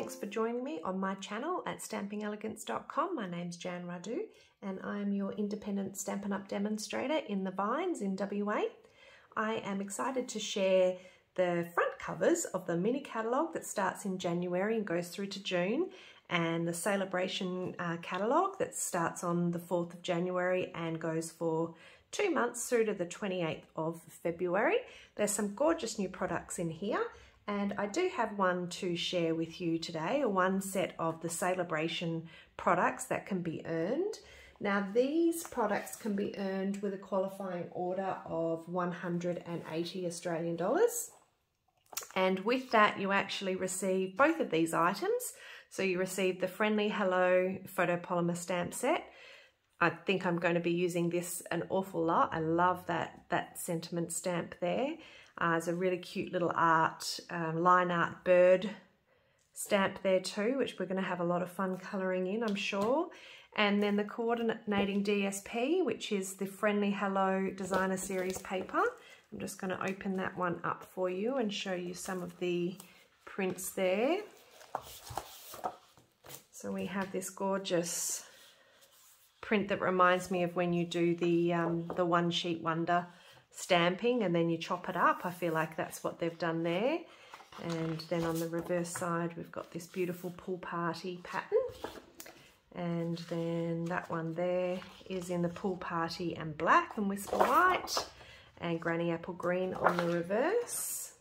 thanks for joining me on my channel at stampingelegance.com. My name's Jan Radu and I'm your Independent Stampin' Up demonstrator in the Vines in WA. I am excited to share the front covers of the mini catalogue that starts in January and goes through to June, and the celebration catalogue that starts on the 4th of January and goes for 2 months through to the 28th of February. There's some gorgeous new products in here, and I do have one to share with you today, one set of the celebration products that can be earned. Now these products can be earned with a qualifying order of 180 Australian dollars. And with that you actually receive both of these items. So you receive the Friendly Hello photopolymer stamp set. I think I'm going to be using this an awful lot. I love that sentiment stamp there. There's a really cute little line art bird stamp there too, which we're going to have a lot of fun colouring in, I'm sure. And then the coordinating DSP, which is the Friendly Hello Designer Series paper. I'm just going to open that one up for you and show you some of the prints there. So we have this gorgeous print that reminds me of when you do the one sheet wonder stamping and then you chop it up. I feel like that's what they've done there. And then on the reverse side we've got this beautiful pool party pattern, and then that one there is in the pool party and black and whisper white and granny apple green on the reverse.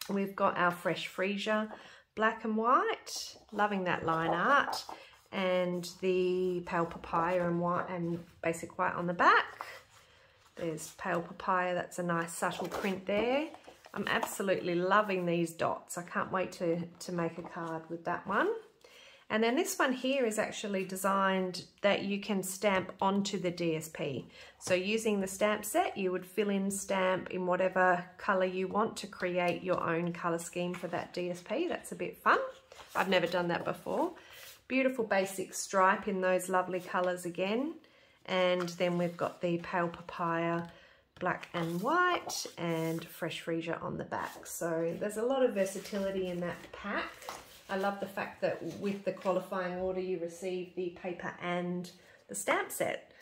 We've got our fresh freesia black and white, loving that line art, and the pale papaya and white and basic white on the back. There's pale papaya, that's a nice subtle print there. I'm absolutely loving these dots. I can't wait to make a card with that one. And then this one here is actually designed that you can stamp onto the DSP. So using the stamp set, you would fill in stamp in whatever colour you want to create your own colour scheme for that DSP. That's a bit fun. I've never done that before. Beautiful basic stripe in those lovely colours again. And then we've got the pale papaya black and white and fresh freesia on the back. So there's a lot of versatility in that pack. I love the fact that with the qualifying order you receive the paper and the stamp set.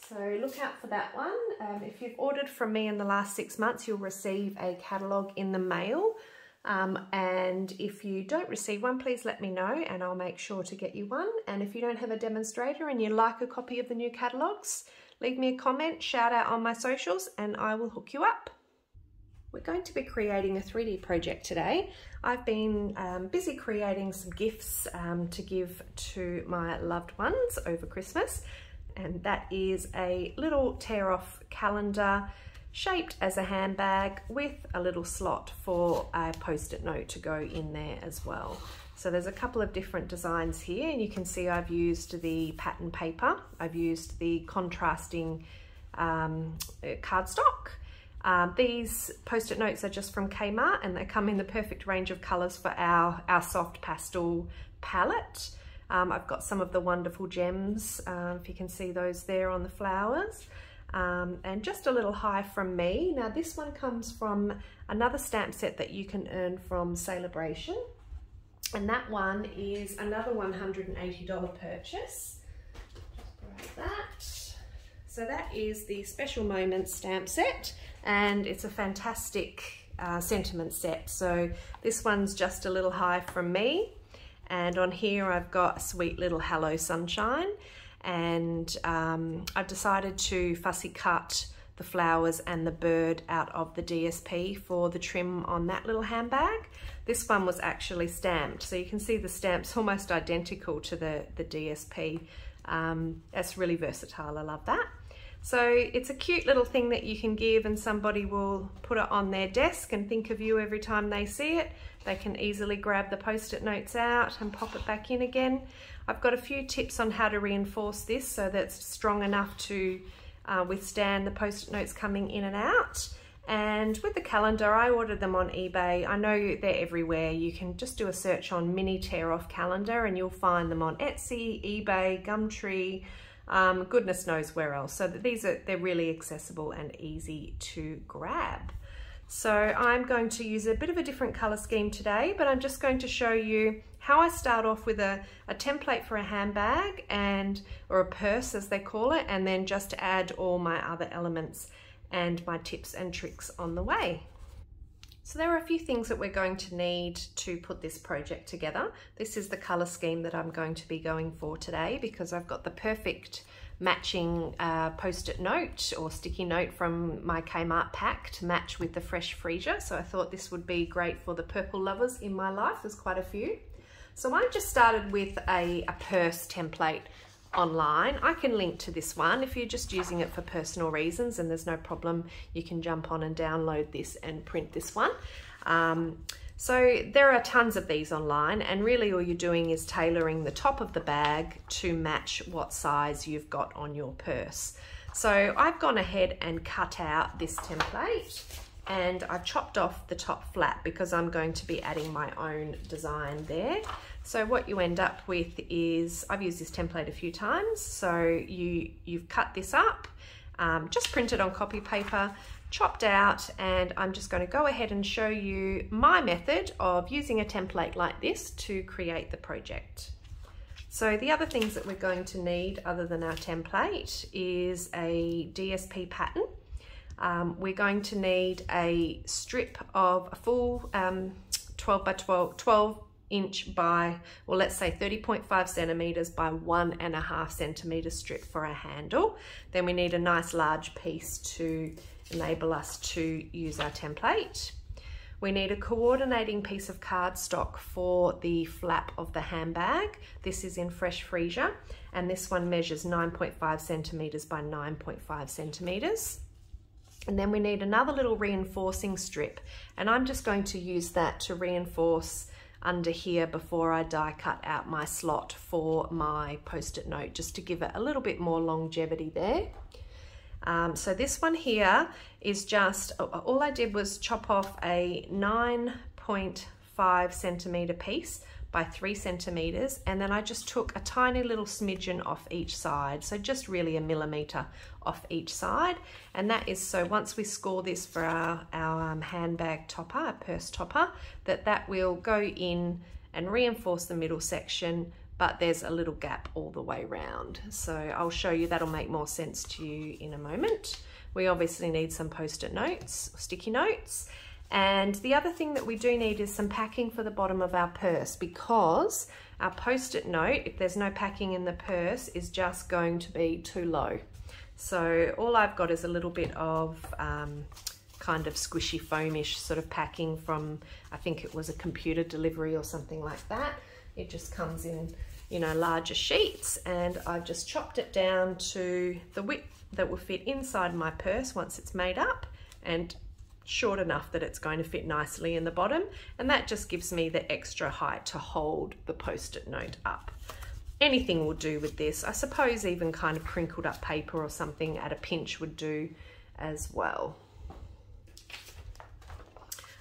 So look out for that one. If you've ordered from me in the last 6 months, you'll receive a catalogue in the mail. And if you don't receive one, please let me know and I'll make sure to get you one. And if you don't have a demonstrator and you like a copy of the new catalogues, leave me a comment, shout out on my socials, and I will hook you up. We're going to be creating a 3D project today. I've been busy creating some gifts to give to my loved ones over Christmas, and that is a little tear-off calendar shaped as a handbag with a little slot for a post-it note to go in there as well. So there's a couple of different designs here, and you can see I've used the pattern paper, I've used the contrasting cardstock. These post-it notes are just from Kmart and they come in the perfect range of colours for our soft pastel palette. I've got some of the wonderful gems, if you can see those there on the flowers. And just a little hi from me. Now this one comes from another stamp set that you can earn from Celebration, and that one is another $180 purchase. Just grab that. So that is the Special Moments stamp set, and it's a fantastic sentiment set. So this one's just a little hi from me, and on here I've got a sweet little hello sunshine. And I've decided to fussy cut the flowers and the bird out of the DSP for the trim on that little handbag. This one was actually stamped, so you can see the stamp's almost identical to the DSP. That's really versatile, I love that. So it's a cute little thing that you can give and somebody will put it on their desk and think of you every time they see it. They can easily grab the post-it notes out and pop it back in again. I've got a few tips on how to reinforce this so that it's strong enough to withstand the post-it notes coming in and out. And with the calendar, I ordered them on eBay. I know they're everywhere. You can just do a search on mini tear-off calendar and you'll find them on Etsy, eBay, Gumtree, goodness knows where else. So they're really accessible and easy to grab. So I'm going to use a bit of a different color scheme today, but I'm just going to show you how I start off with a template for a handbag or a purse as they call it, and then just add all my other elements and my tips and tricks on the way. So there are a few things that we're going to need to put this project together. This is the color scheme that I'm going to be going for today because I've got the perfect matching post-it note or sticky note from my Kmart pack to match with the fresh freesia. So I thought this would be great for the purple lovers in my life. There's quite a few. So I just started with a purse template online. I can link to this one if you're just using it for personal reasons, and there's no problem. You can jump on and download this and print this one. So there are tons of these online, and really all you're doing is tailoring the top of the bag to match what size you've got on your purse. So I've gone ahead and cut out this template, and I've chopped off the top flap because I'm going to be adding my own design there. So what you end up with is, I've used this template a few times, so you've cut this up, just printed on copy paper, chopped out, and I'm just going to go ahead and show you my method of using a template like this to create the project. So the other things that we're going to need other than our template is a DSP pattern. We're going to need a strip of a full 12 inch by, well, let's say 30.5 centimeters by 1.5 centimeter strip for a handle. Then we need a nice large piece to enable us to use our template. We need a coordinating piece of cardstock for the flap of the handbag. This is in fresh freesia, and this one measures 9.5 centimeters by 9.5 centimeters. And then we need another little reinforcing strip, and I'm just going to use that to reinforce under here before I die cut out my slot for my post-it note, just to give it a little bit more longevity there. So this one here is just, all I did was chop off a 9.5 centimeter piece by 3 centimeters, and then I just took a tiny little smidgen off each side, so just really a millimeter off each side. And that is so once we score this for our handbag topper, our purse topper, that will go in and reinforce the middle section, but there's a little gap all the way round. So I'll show you, that'll make more sense to you in a moment. We obviously need some post-it notes, sticky notes. And the other thing that we do need is some packing for the bottom of our purse, because our post-it note, if there's no packing in the purse, is just going to be too low. So all I've got is a little bit of kind of squishy foamish sort of packing from, I think it was a computer delivery or something like that. It just comes in, you know, larger sheets, and I've just chopped it down to the width that will fit inside my purse once it's made up, and short enough that it's going to fit nicely in the bottom, and that just gives me the extra height to hold the post-it note up. Anything will do with this. I suppose even kind of crinkled up paper or something at a pinch would do as well.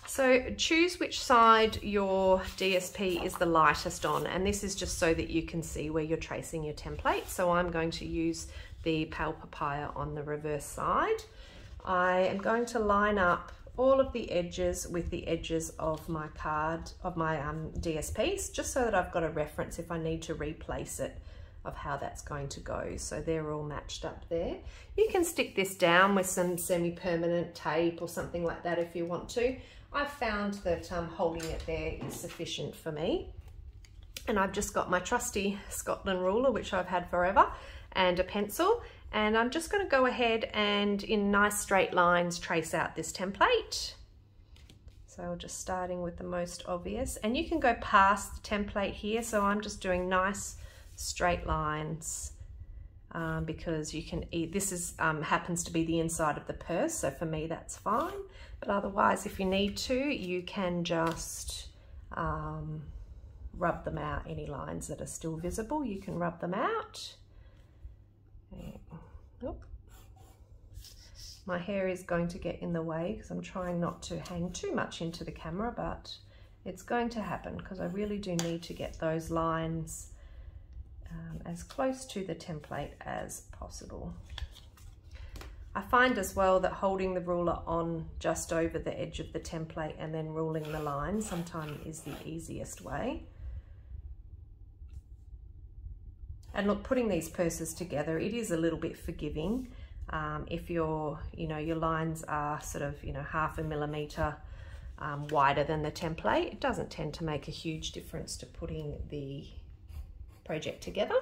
So choose which side your DSP is the lightest on, and this is just so that you can see where you're tracing your template. So I'm going to use the pale papaya on the reverse side. I am going to line up all of the edges with the edges of my card, of my DSPs, just so that I've got a reference if I need to replace it of how that's going to go. So they're all matched up there. You can stick this down with some semi-permanent tape or something like that if you want to. I've found that holding it there is sufficient for me. And I've just got my trusty Scotland ruler, which I've had forever, and a pencil. And I'm just going to go ahead and in nice straight lines trace out this template. So just starting with the most obvious, and you can go past the template here. So I'm just doing nice straight lines because you can this is happens to be the inside of the purse, so for me that's fine. But otherwise, if you need to, you can just rub them out. Any lines that are still visible, you can rub them out. Oh. My hair is going to get in the way because I'm trying not to hang too much into the camera, but it's going to happen because I really do need to get those lines as close to the template as possible. I find as well that holding the ruler on just over the edge of the template and then ruling the line sometimes is the easiest way. And look, putting these purses together, it is a little bit forgiving. If your lines are sort of, half a millimetre wider than the template, it doesn't tend to make a huge difference to putting the project together.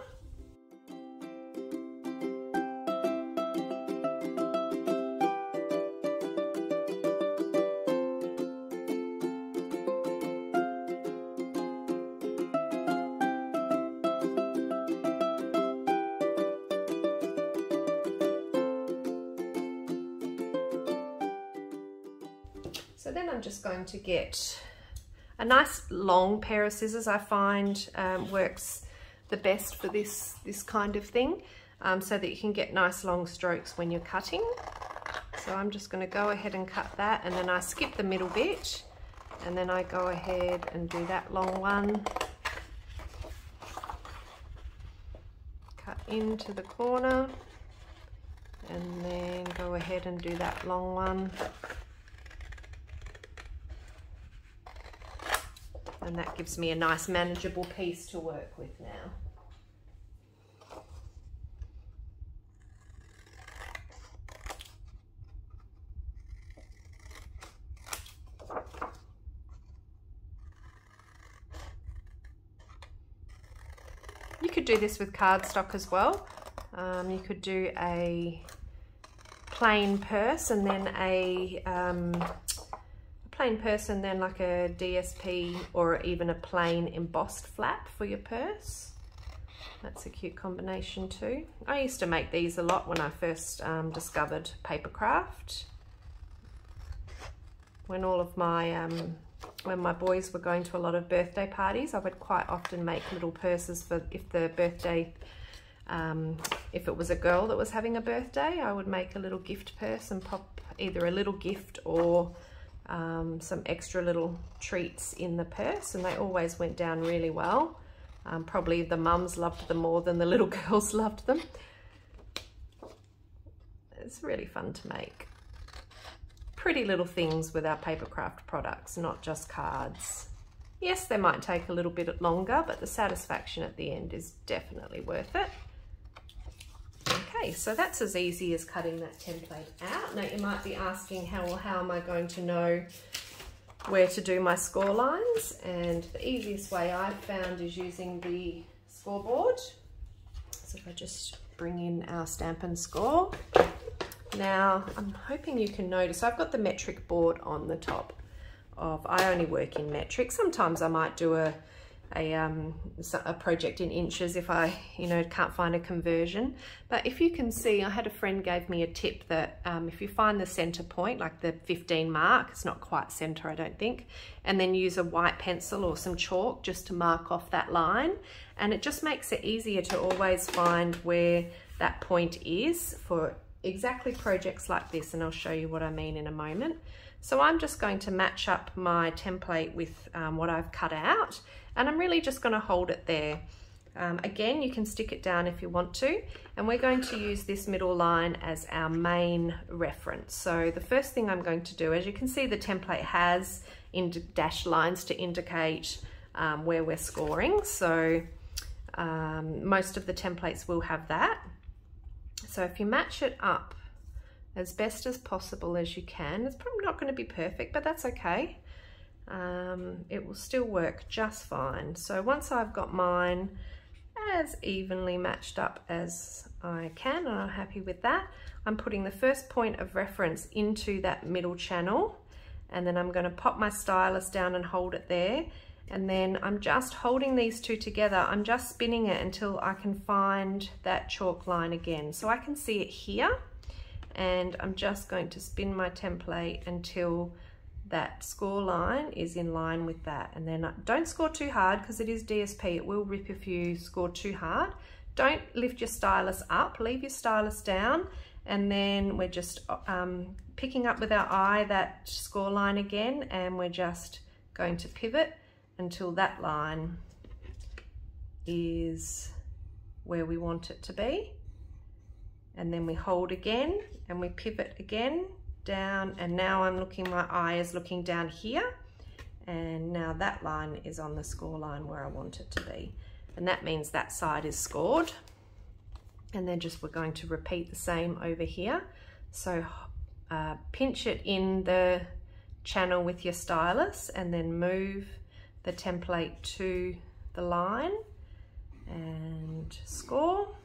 So then I'm just going to get a nice long pair of scissors. I find works the best for this kind of thing, so that you can get nice long strokes when you're cutting. So I'm just going to go ahead and cut that, and then I skip the middle bit, and then I go ahead and do that long one. Cut into the corner, and then go ahead and do that long one. And that gives me a nice manageable piece to work with now. You could do this with cardstock as well. You could do a plain purse and then then like a DSP or even a plain embossed flap for your purse. That's a cute combination too. I used to make these a lot when I first discovered papercraft. When all of my when my boys were going to a lot of birthday parties, I would quite often make little purses for if the birthday, if it was a girl that was having a birthday, I would make a little gift purse and pop either a little gift or some extra little treats in the purse, and they always went down really well. Probably the mums loved them more than the little girls loved them. It's really fun to make pretty little things with our papercraft products, not just cards. Yes, they might take a little bit longer, but the satisfaction at the end is definitely worth it. Okay, so that's as easy as cutting that template out. Now you might be asking how am I going to know where to do my score lines, and the easiest way I've found is using the scoreboard. So if I just bring in our Stampin' Score. Now I'm hoping you can notice I've got the metric board on the top of, I only work in metric. Sometimes I might do a project in inches if I can't find a conversion, but if you can see, I had a friend gave me a tip that if you find the center point, like the 15 mark, it's not quite center I don't think, and then use a white pencil or some chalk just to mark off that line, and it just makes it easier to always find where that point is for exactly projects like this, and I'll show you what I mean in a moment. So I'm just going to match up my template with what I've cut out, and I'm really just going to hold it there. Again, you can stick it down if you want to, and we're going to use this middle line as our main reference. So the first thing I'm going to do, as you can see, the template has dashed lines to indicate where we're scoring. So most of the templates will have that. So if you match it up as best as possible as you can, it's probably not going to be perfect, but that's okay. It will still work just fine. So once I've got mine as evenly matched up as I can, and I'm happy with that, I'm putting the first point of reference into that middle channel, and then I'm going to pop my stylus down and hold it there, and then I'm just holding these two together. I'm just spinning it until I can find that chalk line again. So I can see it here, and I'm just going to spin my template until that score line is in line with that. And then don't score too hard because it is DSP. It will rip if you score too hard. Don't lift your stylus up, leave your stylus down, and then we're just picking up with our eye that score line again, and we're just going to pivot until that line is where we want it to be. And then we hold again and we pivot again down, and now I'm looking, my eye is looking down here, and now that line is on the score line where I want it to be, and that means that side is scored. And then just we're going to repeat the same over here. So pinch it in the channel with your stylus and then move the template to the line and score.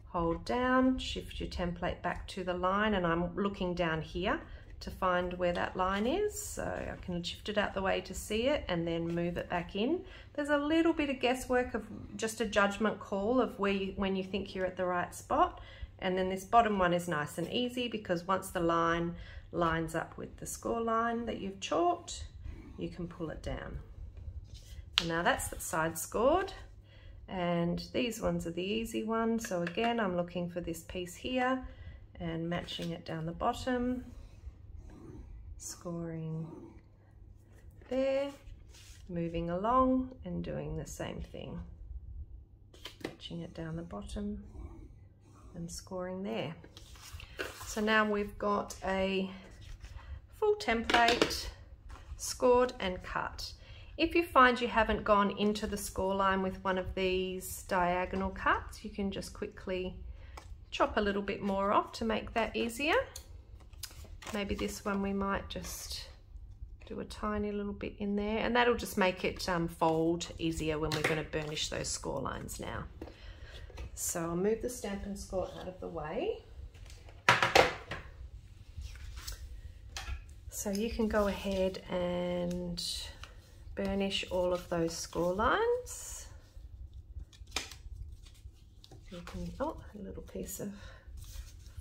Hold down, shift your template back to the line, and I'm looking down here to find where that line is, so I can shift it out the way to see it and then move it back in. There's a little bit of guesswork, of just a judgment call of where when you think you're at the right spot. And then this bottom one is nice and easy, because once the line lines up with the score line that you've chalked, you can pull it down. And now that's the side scored, and these ones are the easy ones. So again, I'm looking for this piece here and matching it down the bottom, scoring there, moving along and doing the same thing, matching it down the bottom and scoring there. So now we've got a full template scored and cut. If you find you haven't gone into the score line with one of these diagonal cuts, you can just quickly chop a little bit more off to make that easier. Maybe this one we might just do a tiny little bit in there, and that'll just make it fold easier when we're going to burnish those score lines now. So I'll move the Stampin' Score out of the way. So you can go ahead and burnish all of those score lines. You can, oh, a little piece of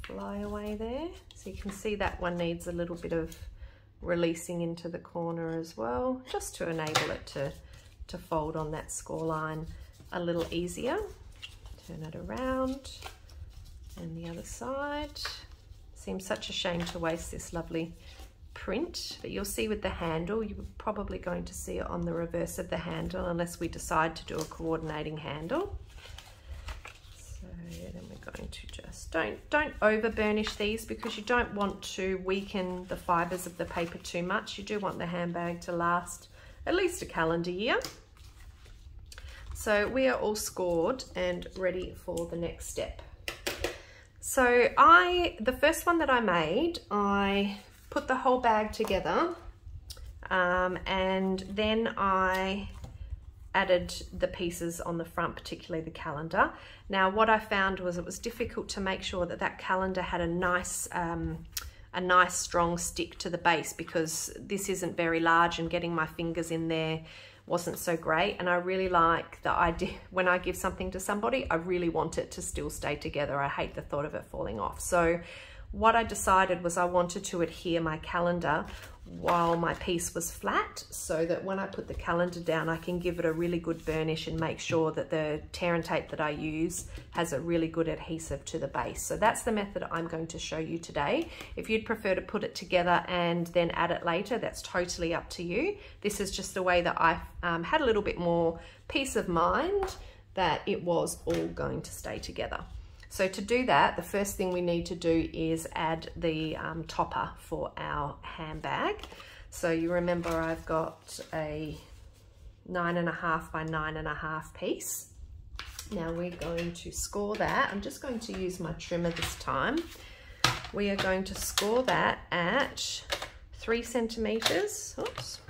fly away there. So you can see that one needs a little bit of releasing into the corner as well, just to enable it to fold on that score line a little easier. Turn it around, and the other side. Seems such a shame to waste this lovely print, but you'll see with the handle, you're probably going to see it on the reverse of the handle unless we decide to do a coordinating handle. So then we're going to just, don't over burnish these, because you don't want to weaken the fibers of the paper too much. You do want the handbag to last at least a calendar year. So we are all scored and ready for the next step. So the first one that I made, I put the whole bag together, and then I added the pieces on the front, particularly the calendar. Now what I found was it was difficult to make sure that that calendar had a nice strong stick to the base, because this isn't very large and getting my fingers in there wasn't so great. And I really like the idea, when I give something to somebody, I really want it to still stay together. I hate the thought of it falling off. So what I decided was I wanted to adhere my calendar while my piece was flat, so that when I put the calendar down, I can give it a really good burnish and make sure that the tear and tape that I use has a really good adhesive to the base. So that's the method I'm going to show you today. If you'd prefer to put it together and then add it later, that's totally up to you. This is just a way that I had a little bit more peace of mind that it was all going to stay together. So to do that, the first thing we need to do is add the topper for our handbag. So you remember I've got a 9.5 by 9.5 piece. Now we're going to score that. I'm just going to use my trimmer this time. We are going to score that at 3 centimeters. Oops.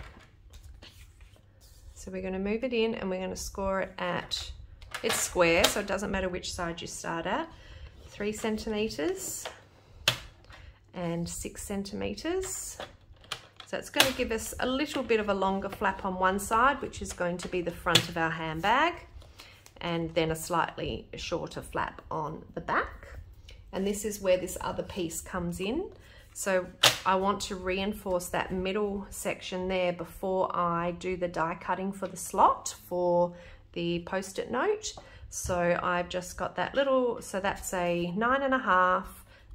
So we're going to move it in and we're going to score it at, it's square, so it doesn't matter which side you start at, 3 centimeters and 6 centimeters. So it's going to give us a little bit of a longer flap on one side, which is going to be the front of our handbag, and then a slightly shorter flap on the back. And this is where this other piece comes in. So I want to reinforce that middle section there before I do the die cutting for the slot for the post-it note. So I've just got that little, so that's a 9.5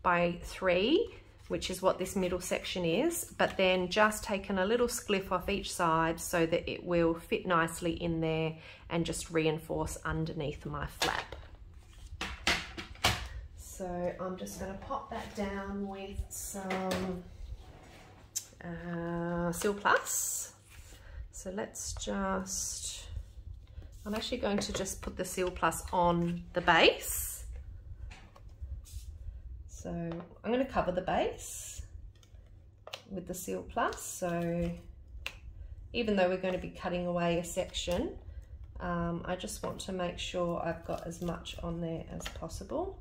by 3, which is what this middle section is, but then just taken a little spliff off each side so that it will fit nicely in there and just reinforce underneath my flap. So So I'm just going to pop that down with some Seal Plus. So let's just, I'm actually going to just put the Seal Plus on the base. So I'm going to cover the base with the Seal Plus. So even though we're going to be cutting away a section, I just want to make sure I've got as much on there as possible.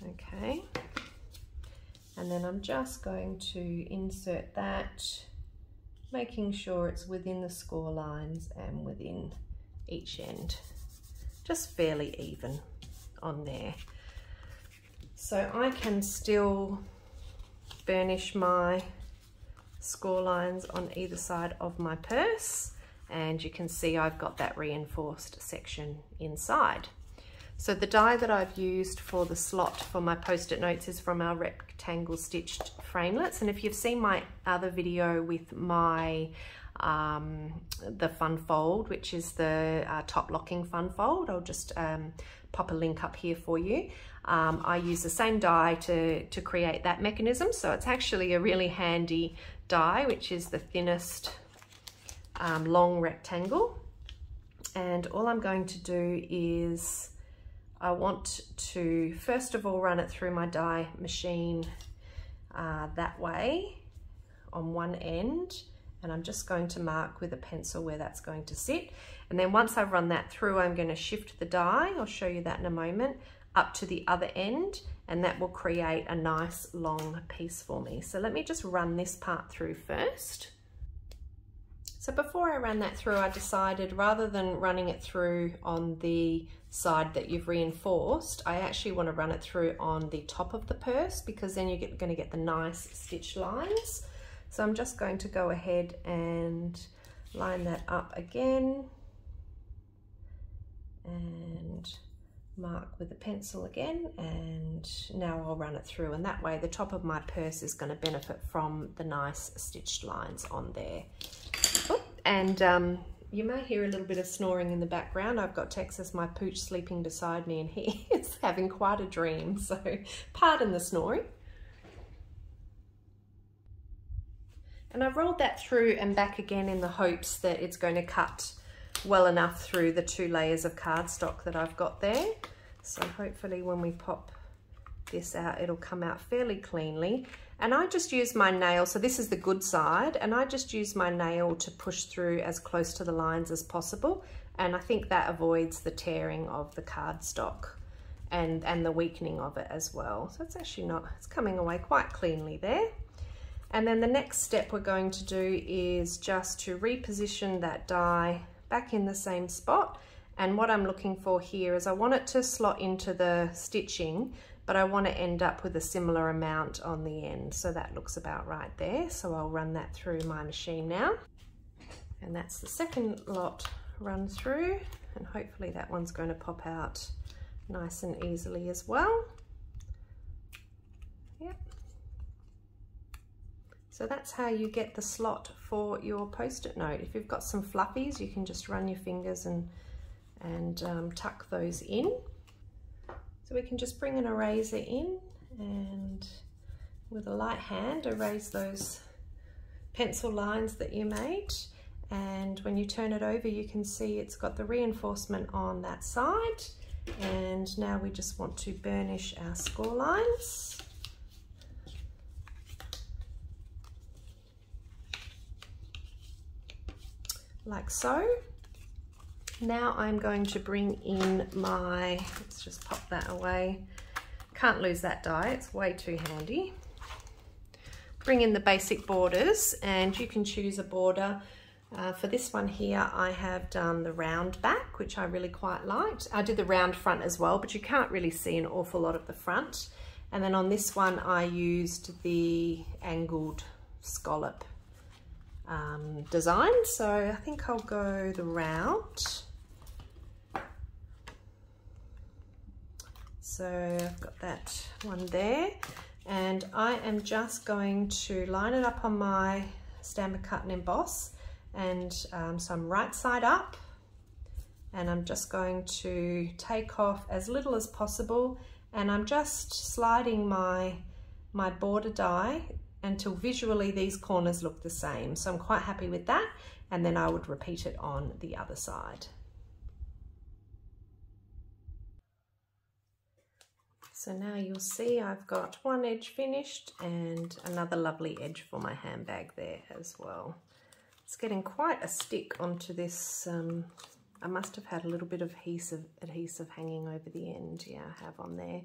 Okay, and then I'm just going to insert that, making sure it's within the score lines and within each end, just fairly even on there. So I can still burnish my score lines on either side of my purse, and you can see I've got that reinforced section inside. So the die that I've used for the slot for my post-it notes is from our rectangle stitched framelets, and if you've seen my other video with my the fun fold, which is the top locking fun fold, I'll just pop a link up here for you. I use the same die to create that mechanism, so it's actually a really handy die, which is the thinnest long rectangle. And all I'm going to do is I want to first of all run it through my die machine that way on one end, and I'm just going to mark with a pencil where that's going to sit. And then once I've run that through, I'm going to shift the die, I'll show you that in a moment, up to the other end, and that will create a nice long piece for me. So let me just run this part through first. So before I ran that through, I decided rather than running it through on the side that you've reinforced, I actually want to run it through on the top of the purse, because then you're going to get the nice stitch lines. So I'm just going to go ahead and line that up again and mark with a pencil again, and now I'll run it through, and that way the top of my purse is going to benefit from the nice stitched lines on there. And you may hear a little bit of snoring in the background. I've got Texas, my pooch, sleeping beside me, and he is having quite a dream, so pardon the snoring. And I've rolled that through and back again in the hopes that it's going to cut well enough through the 2 layers of cardstock that I've got there. So hopefully when we pop this out, it'll come out fairly cleanly. And I just use my nail, so this is the good side, and I just use my nail to push through as close to the lines as possible. And I think that avoids the tearing of the cardstock and the weakening of it as well. So it's actually not, it's coming away quite cleanly there. And then the next step we're going to do is just to reposition that die back in the same spot. And what I'm looking for here is I want it to slot into the stitching, but I want to end up with a similar amount on the end. So that looks about right there. So I'll run that through my machine now. And that's the second lot run through, and hopefully that one's going to pop out nice and easily as well. Yep. So that's how you get the slot for your post-it note. If you've got some fluffies, you can just run your fingers and tuck those in. So we can just bring an eraser in and with a light hand erase those pencil lines that you made. And when you turn it over, you can see it's got the reinforcement on that side. And now we just want to burnish our score lines. Like so. Now I'm going to bring in my, let's just pop that away. Can't lose that die, it's way too handy. Bring in the basic borders, and you can choose a border. For this one here, I have done the round back, which I really quite liked. I did the round front as well, but you can't really see an awful lot of the front. And then on this one, I used the angled scallop design. So I think I'll go the round. So I've got that one there, and I am just going to line it up on my Stampin' Cut and Emboss, and so I'm right side up, and I'm just going to take off as little as possible and I'm just sliding my border die until visually these corners look the same. So I'm quite happy with that, and then I would repeat it on the other side. So now you'll see I've got one edge finished and another lovely edge for my handbag there as well. It's getting quite a stick onto this. I must have had a little bit of adhesive hanging over the end. Yeah, I have on there.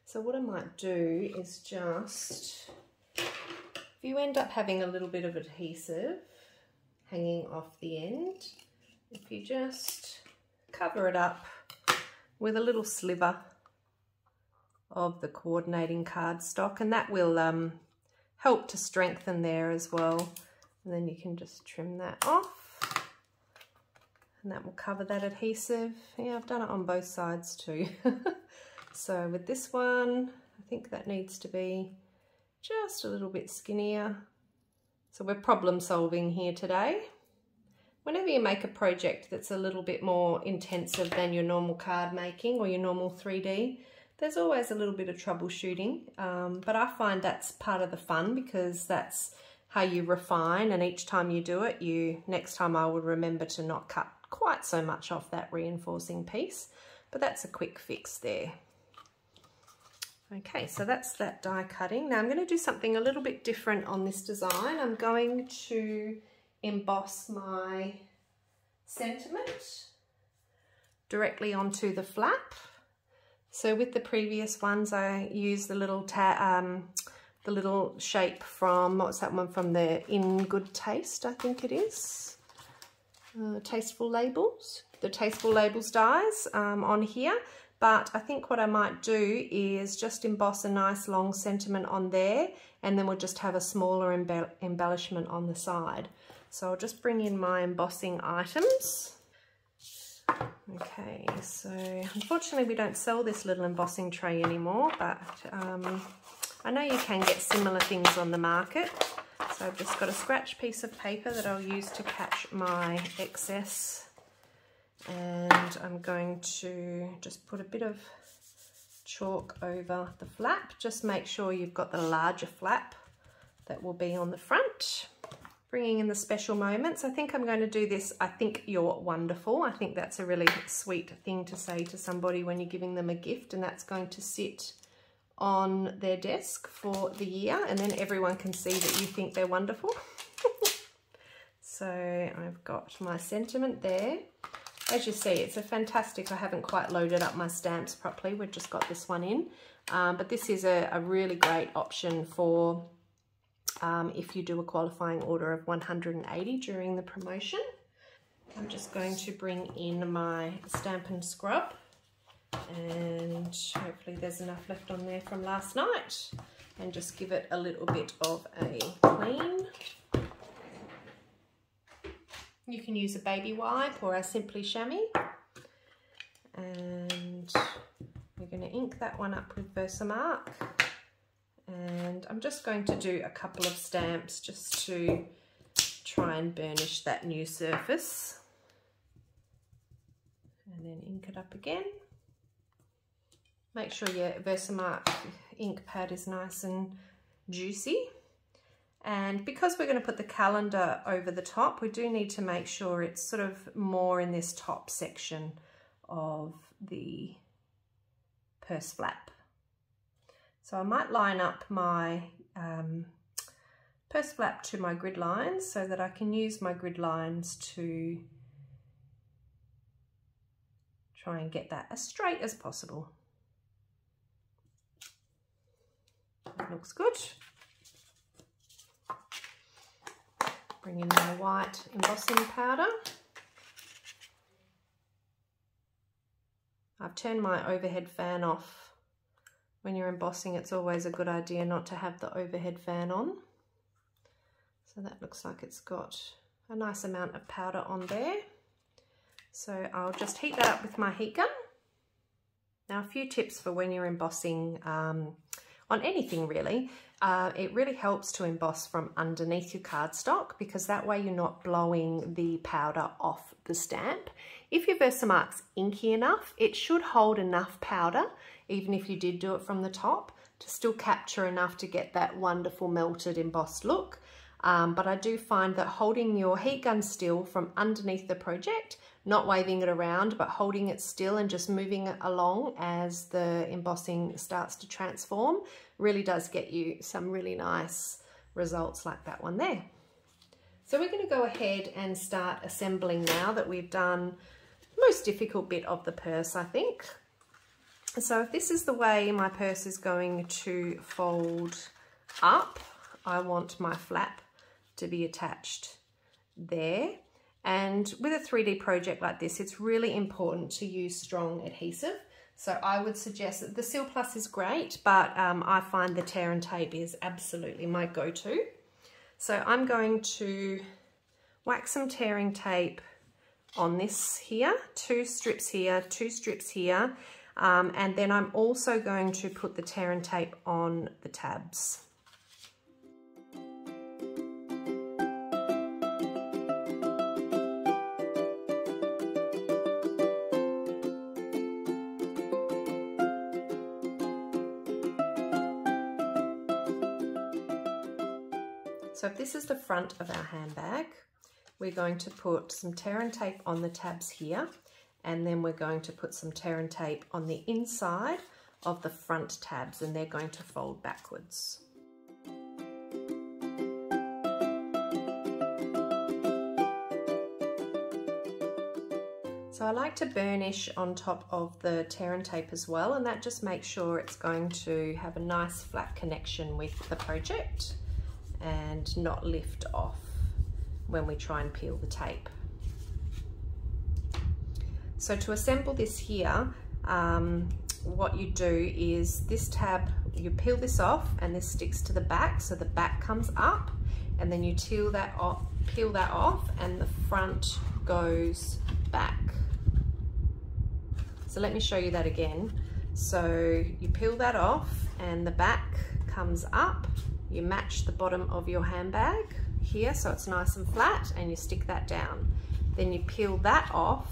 So what I might do is just, if you end up having a little bit of adhesive hanging off the end, if you just cover it up with a little sliver of the coordinating cardstock, and that will help to strengthen there as well. And then you can just trim that off, and that will cover that adhesive. Yeah, I've done it on both sides too. So with this one, I think that needs to be just a little bit skinnier. So we're problem solving here today. Whenever you make a project that's a little bit more intensive than your normal card making or your normal 3D, there's always a little bit of troubleshooting, but I find that's part of the fun, because that's how you refine, and each time you do it, next time I would remember to not cut quite so much off that reinforcing piece, but that's a quick fix there. Okay, so that's that die cutting. Now I'm going to do something a little bit different on this design. I'm going to emboss my sentiment directly onto the flap. So with the previous ones, I used the little shape from, what's that one, from the In Good Taste, I think it is. Tasteful Labels. The Tasteful Labels dies on here. But I think what I might do is just emboss a nice long sentiment on there, and then we'll just have a smaller embellishment on the side. So I'll just bring in my embossing items. Okay, so unfortunately we don't sell this little embossing tray anymore, but I know you can get similar things on the market. So I've just got a scratch piece of paper that I'll use to catch my excess, and I'm going to just put a bit of chalk over the flap. Just make sure you've got the larger flap that will be on the front. Bringing in the special moments. I think I'm going to do this, I think you're wonderful. I think that's a really sweet thing to say to somebody when you're giving them a gift, and that's going to sit on their desk for the year, and then everyone can see that you think they're wonderful. So I've got my sentiment there. As you see, it's a fantastic, I haven't quite loaded up my stamps properly. We've just got this one in, but this is a really great option for if you do a qualifying order of 180 during the promotion. I'm just going to bring in my Stampin' Scrub, and hopefully there's enough left on there from last night, and just give it a little bit of a clean. You can use a baby wipe or a Simply Chamois, and we're going to ink that one up with Versamark. And I'm just going to do a couple of stamps just to try and burnish that new surface, and then ink it up again. Make sure your Versamark ink pad is nice and juicy. And because we're going to put the calendar over the top, we do need to make sure it's sort of more in this top section of the purse flap. So I might line up my purse flap to my grid lines so that I can use my grid lines to try and get that as straight as possible. That looks good. Bring in my white embossing powder. I've turned my overhead fan off. When you're embossing, it's always a good idea not to have the overhead fan on. So that looks like it's got a nice amount of powder on there. So I'll just heat that up with my heat gun. Now, a few tips for when you're embossing on anything really. It really helps to emboss from underneath your cardstock, because that way you're not blowing the powder off the stamp. If your Versamark's inky enough, it should hold enough powder even if you did do it from the top, to still capture enough to get that wonderful melted embossed look. But I do find that holding your heat gun still from underneath the project, not waving it around, but holding it still and just moving it along as the embossing starts to transform, really does get you some really nice results like that one there. So we're going to go ahead and start assembling now that we've done the most difficult bit of the purse, I think. So if this is the way my purse is going to fold up, I want my flap to be attached there. And with a 3D project like this, it's really important to use strong adhesive. So I would suggest that the Seal Plus is great, but I find the tear and tape is absolutely my go-to. So I'm going to whack some tearing tape on this here, 2 strips here, 2 strips here, and then I'm also going to put the tear and tape on the tabs. So if this is the front of our handbag, we're going to put some tear and tape on the tabs here, and then we're going to put some tear and tape on the inside of the front tabs, and they're going to fold backwards. So I like to burnish on top of the tear and tape as well, and that just makes sure it's going to have a nice flat connection with the project and not lift off when we try and peel the tape. So to assemble this here, what you do is this tab, you peel this off and this sticks to the back, so the back comes up, and then you peel that off and the front goes back. So let me show you that again. So you peel that off and the back comes up. You match the bottom of your handbag here so it's nice and flat, and you stick that down. Then you peel that off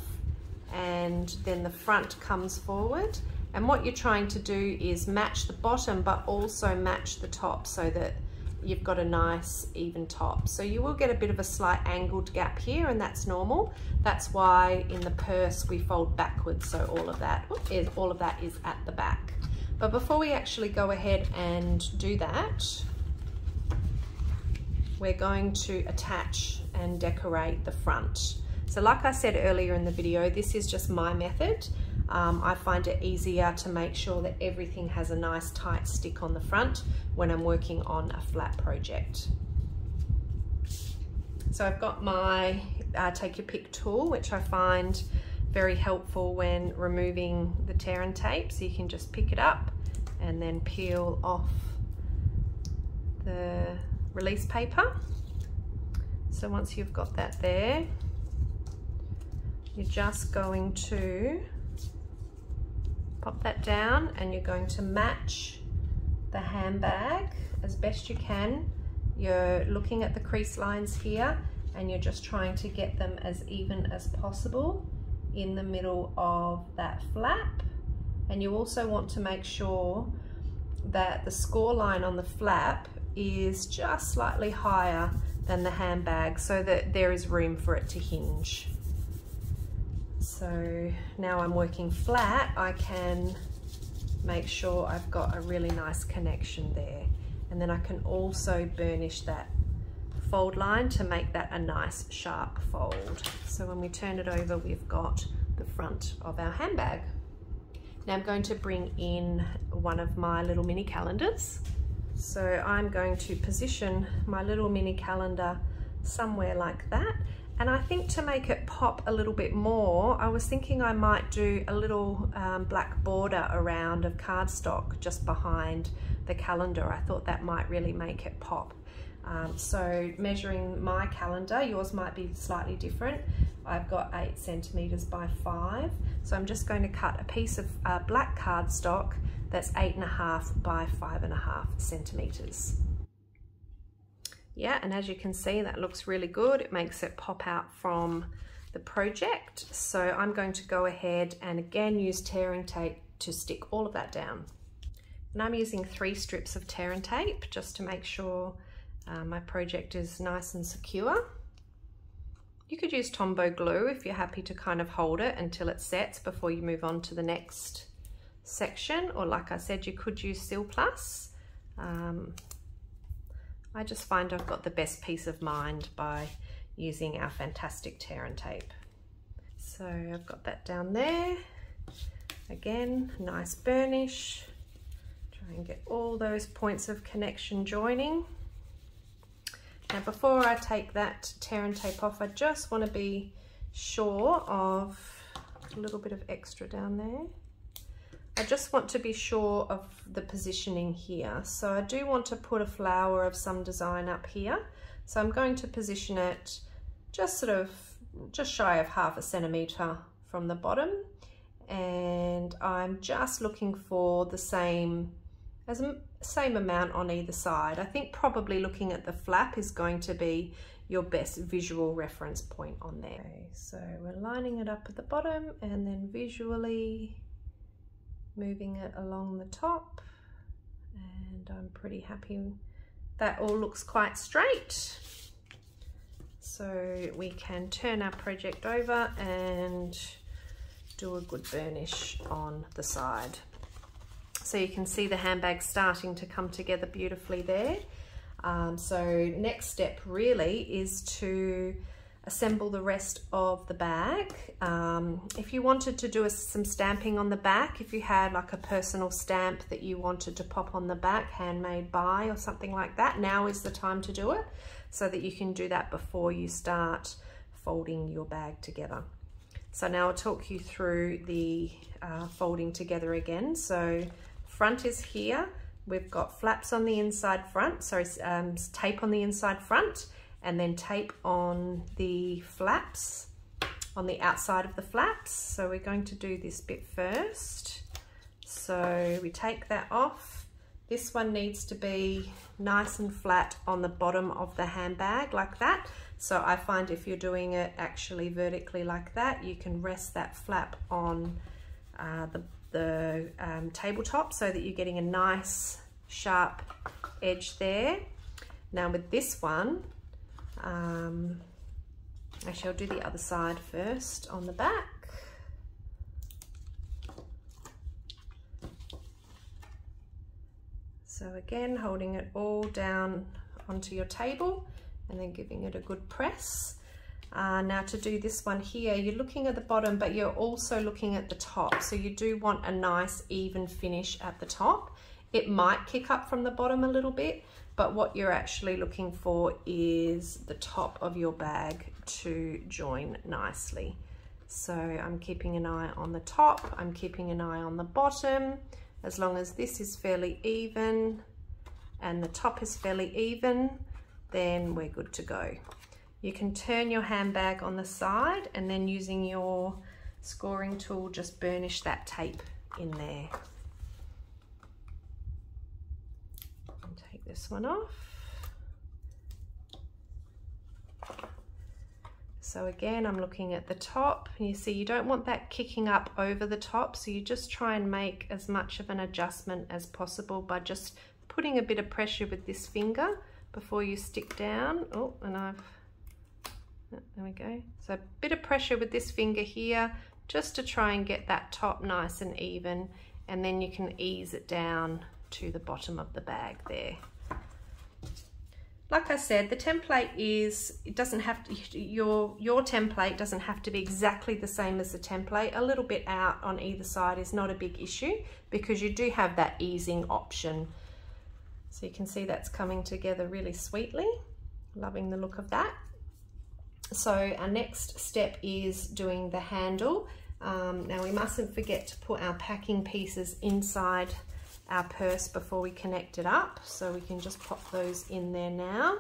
and then the front comes forward. And what you're trying to do is match the bottom but also match the top so that you've got a nice even top. So you will get a bit of a slight angled gap here, and that's normal. That's why in the purse we fold backwards, so all of that is at the back. But before we actually go ahead and do that, we're going to attach and decorate the front. So like I said earlier in the video, this is just my method. I find it easier to make sure that everything has a nice tight stick on the front when I'm working on a flat project. So I've got my take your pick tool, which I find very helpful when removing the tear and tape. So you can just pick it up and then peel off the release paper. So once you've got that there, you're just going to pop that down and you're going to match the handbag as best you can. You're looking at the crease lines here and you're just trying to get them as even as possible in the middle of that flap. And you also want to make sure that the score line on the flap is just slightly higher than the handbag so that there is room for it to hinge. So now I'm working flat, I can make sure I've got a really nice connection there. And then I can also burnish that fold line to make that a nice sharp fold. So when we turn it over, we've got the front of our handbag. Now I'm going to bring in one of my little mini calendars. So I'm going to position my little mini calendar somewhere like that. And I think to make it pop a little bit more, I was thinking I might do a little black border around of cardstock just behind the calendar. I thought that might really make it pop. So measuring my calendar, yours might be slightly different. I've got 8 centimeters by 5. So I'm just going to cut a piece of black cardstock that's 8.5 by 5.5 centimeters. Yeah, and as you can see, that looks really good. It makes it pop out from the project. So I'm going to go ahead and again use tearing tape to stick all of that down. And I'm using 3 strips of tear and tape just to make sure my project is nice and secure. You could use Tombow glue if you're happy to kind of hold it until it sets before you move on to the next section, or like I said, you could use Seal Plus. I just find I've got the best peace of mind by using our fantastic tear and tape. So I've got that down there. Again, nice burnish. Try and get all those points of connection joining. Now before I take that tear and tape off, I just want to be sure of a little bit of extra down there. I just want to be sure of the positioning here. So I do want to put a flower of some design up here. So I'm going to position it just shy of 1/2 centimetre from the bottom. And I'm just looking for the same amount on either side. I think probably looking at the flap is going to be your best visual reference point on there. Okay, so we're lining it up at the bottom and then visually moving it along the top, and I'm pretty happy that all looks quite straight. So we can turn our project over and do a good burnish on the side. So you can see the handbag starting to come together beautifully there. So next step really is to assemble the rest of the bag. If you wanted to do some stamping on the back, if you had like a personal stamp that you wanted to pop on the back, handmade by or something like that, now is the time to do it, so that you can do that before you start folding your bag together. So now I'll talk you through the folding together again. So front is here. We've got flaps on the inside front, sorry, tape on the inside front, and then tape on the flaps, on the outside of the flaps. So we're going to do this bit first. So we take that off. This one needs to be nice and flat on the bottom of the handbag like that. So I find if you're doing it actually vertically like that, you can rest that flap on the tabletop so that you're getting a nice sharp edge there. Now with this one, actually I'll do the other side first on the back. So again, holding it all down onto your table and then giving it a good press. Now to do this one here, you're looking at the bottom, but you're also looking at the top. So you do want a nice even finish at the top. It might kick up from the bottom a little bit, but what you're actually looking for is the top of your bag to join nicely. So I'm keeping an eye on the top, I'm keeping an eye on the bottom. As long as this is fairly even and the top is fairly even, then we're good to go. You can turn your handbag on the side and then using your scoring tool, just burnish that tape in there. And take this one off. So again, I'm looking at the top, and you see you don't want that kicking up over the top, so you just try and make as much of an adjustment as possible by just putting a bit of pressure with this finger before you stick down. Oh, and there we go. So a bit of pressure with this finger here, just to try and get that top nice and even, and then you can ease it down to the bottom of the bag there. Like I said, the template it doesn't have to, your template doesn't have to be exactly the same as the template. A little bit out on either side is not a big issue because you do have that easing option. So you can see that's coming together really sweetly. Loving the look of that. So our next step is doing the handle. Now we mustn't forget to put our packing pieces inside our purse before we connect it up, so we can just pop those in there now,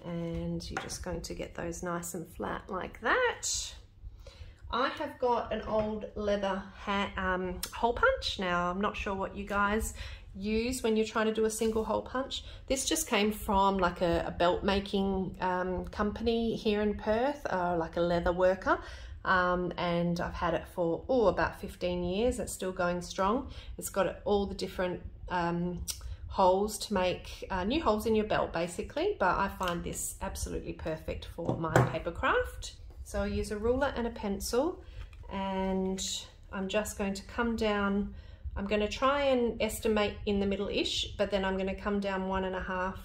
and you're just going to get those nice and flat like that. I have got an old leather hole punch. Now I'm not sure what you guys use when you're trying to do a single hole punch. This just came from like a belt making company here in Perth, like a leather worker. and I've had it for about 15 years. It's still going strong. It's got all the different holes to make new holes in your belt basically, but I find this absolutely perfect for my paper craft. So I'll use a ruler and a pencil, and I'm just going to come down. I'm going to try and estimate in the middle-ish, but then I'm going to come down 1.5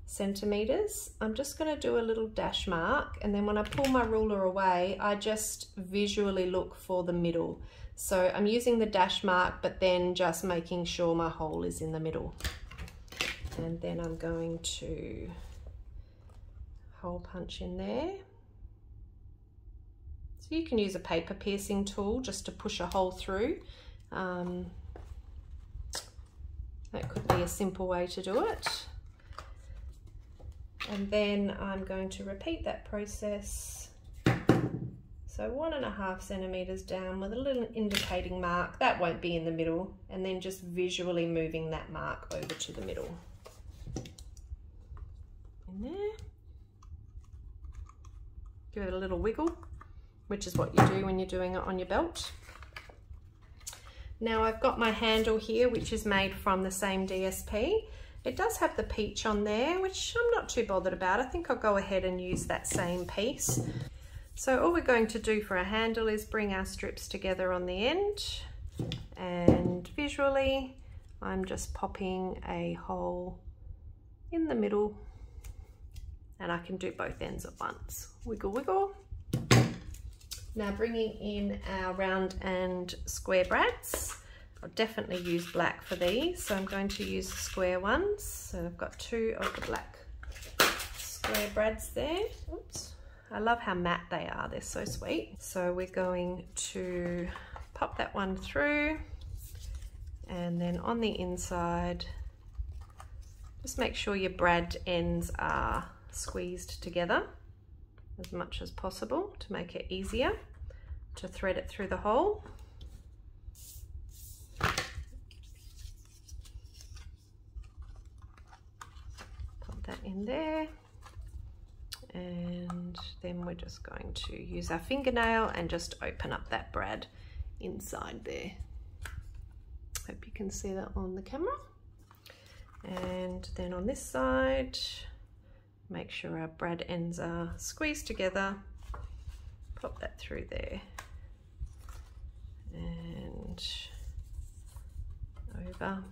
centimeters. I'm just going to do a little dash mark, and then when I pull my ruler away, I just visually look for the middle. So I'm using the dash mark, but then just making sure my hole is in the middle. And then I'm going to hole punch in there. So you can use a paper piercing tool just to push a hole through. That could be a simple way to do it. And then I'm going to repeat that process. So 1.5 centimeters down with a little indicating mark. That won't be in the middle. And then just visually moving that mark over to the middle. In there. Give it a little wiggle, which is what you do when you're doing it on your belt. Now I've got my handle here, which is made from the same DSP. It does have the peach on there, which I'm not too bothered about. I think I'll go ahead and use that same piece. So all we're going to do for our handle is bring our strips together on the end, and visually I'm just popping a hole in the middle, and I can do both ends at once. Wiggle, wiggle. Now bringing in our round and square brads. I'll definitely use black for these, so I'm going to use the square ones. So I've got 2 of the black square brads there. Oops. I love how matte they are, they're so sweet. So we're going to pop that one through, and then on the inside, just make sure your brad ends are squeezed together as much as possible to make it easier to thread it through the hole. Pop that in there, and then we're just going to use our fingernail and just open up that brad inside there. Hope you can see that on the camera. And then on this side, make sure our brad ends are squeezed together. Pop that through there. And over.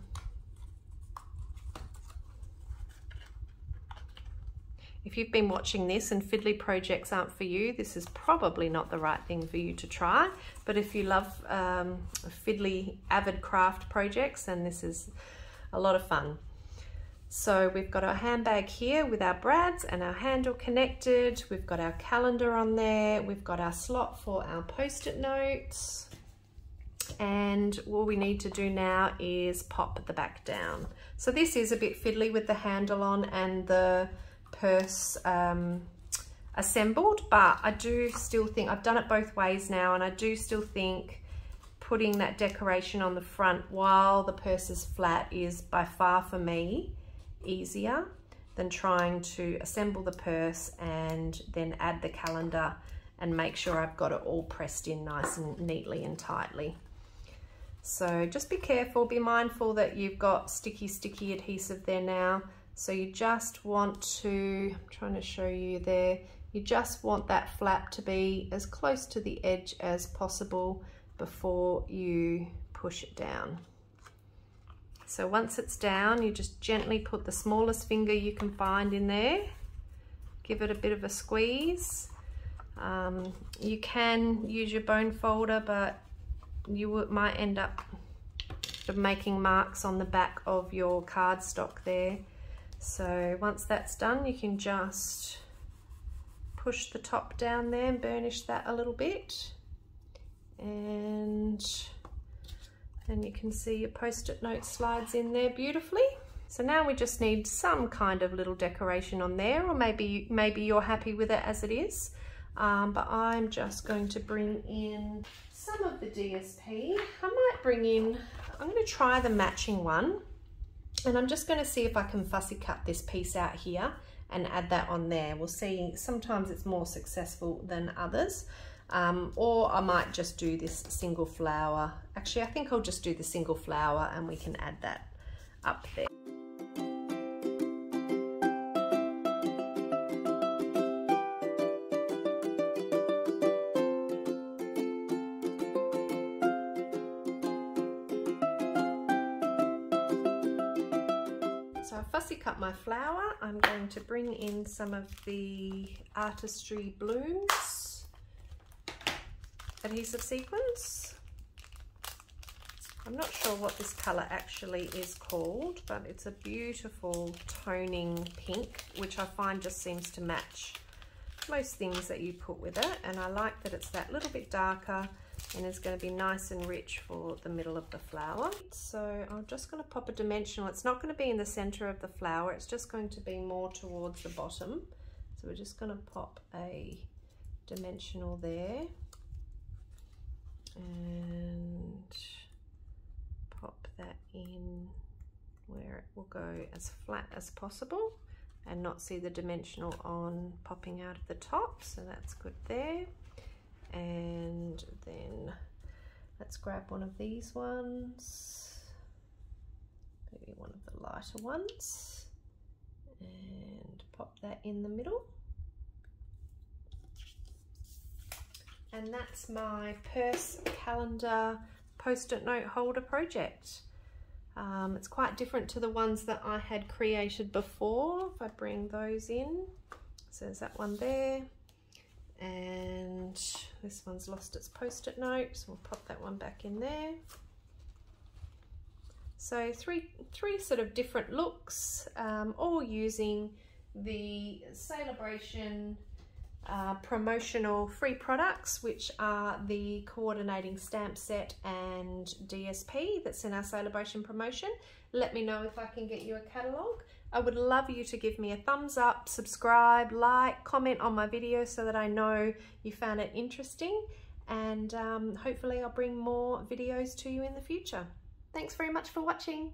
If you've been watching this and fiddly projects aren't for you, this is probably not the right thing for you to try. But if you love fiddly avid craft projects, then this is a lot of fun. So we've got our handbag here with our brads and our handle connected. We've got our calendar on there. We've got our slot for our post-it notes. And all we need to do now is pop the back down. So this is a bit fiddly with the handle on and the purse assembled, but I do still think, I've done it both ways now, and I do still think putting that decoration on the front while the purse is flat is by far for me easier than trying to assemble the purse and then add the calendar and make sure I've got it all pressed in nice and neatly and tightly. So just be careful, be mindful that you've got sticky adhesive there now. So you just want to, I'm trying to show you there, you just want that flap to be as close to the edge as possible before you push it down. So once it's down, you just gently put the smallest finger you can find in there. Give it a bit of a squeeze. You can use your bone folder, but you might end up making marks on the back of your cardstock there. So once that's done, you can just push the top down there and burnish that a little bit. And then you can see your post-it note slides in there beautifully. So now we just need some kind of little decoration on there, or maybe you're happy with it as it is. But I'm just going to bring in some of the DSP. I might bring in, I'm going to try the matching one, and I'm just going to see if I can fussy cut this piece out here and add that on there. We'll see, sometimes it's more successful than others. or I might just do this single flower. Actually, I think I'll just do the single flower and we can add that up there. So I fussy cut my flower. I'm going to bring in some of the Artistry Blooms adhesive sequins. I'm not sure what this color actually is called, but it's a beautiful toning pink, which I find just seems to match most things that you put with it. And I like that it's that little bit darker and it's going to be nice and rich for the middle of the flower. So I'm just going to pop a dimensional. It's not going to be in the center of the flower. It's just going to be more towards the bottom. So we're just going to pop a dimensional there and pop that in where it will go as flat as possible and not see the dimensional on popping out of the top. So that's good there. And then let's grab one of these ones, maybe one of the lighter ones, and pop that in the middle. And that's my purse calendar post-it note holder project. It's quite different to the ones that I had created before. If I bring those in, so there's that one there. And this one's lost its post-it note, so we'll pop that one back in there. So three sort of different looks, all using the Celebration promotional free products, which are the coordinating stamp set and DSP that's in our Celebration promotion. Let me know if I can get you a catalogue. I would love you to give me a thumbs up, subscribe, like, comment on my video so that I know you found it interesting, and hopefully I'll bring more videos to you in the future. Thanks very much for watching.